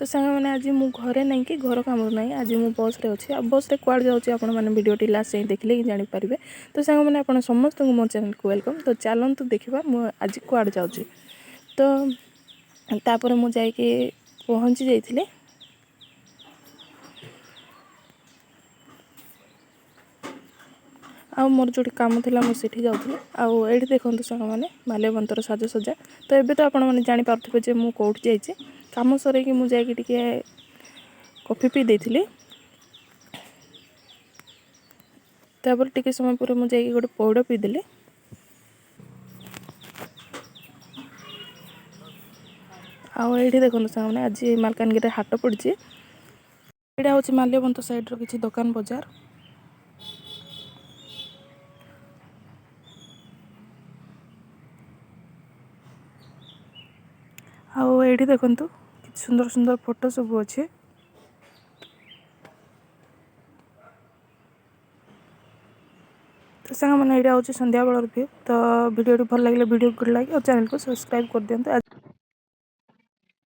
तो सांग मैंने आज मु घरे नहीं कि घर काम नहीं आज मु बस रे अच्छी बस रे कुआड़ जाऊँगी आपण मैंने वीडियोटी लास्ट जाए देखले ही जानीपारे। तो सांग मैंने आप समस्त मो चैनल को वेलकम। तो चलतु देखा मु आज कुआड़ जाऊँगी। तो तापर मु जाइके पहुँची जाइए आ मोर जो कम थी मुझे जाऊँगी आए देखूँ सांग मैंने माल्यवंतर साजसज्जा। तो ये तो आपण मैंने जापारे जे मुझे कौट जाइए कम सर कि मुझे कॉफी पी देती तापर टिके समय पर मुझे गोटे पौड़ पीदेली। आउ ये देखो सामने आज मालकानगिरी हाट पड़ी यहाँ हूँ माल्यवंत साइड्र किसी दुकान बजार। आउ ये देखु कि सुंदर सुंदर फोटो सब अच्छे। तो सांग मैंने यहाँ हूँ संध्या बेलर व्यू। तो वीडियो भल लगे वीडियो को लाइक और चैनल को सब्सक्राइब कर दिखाँ।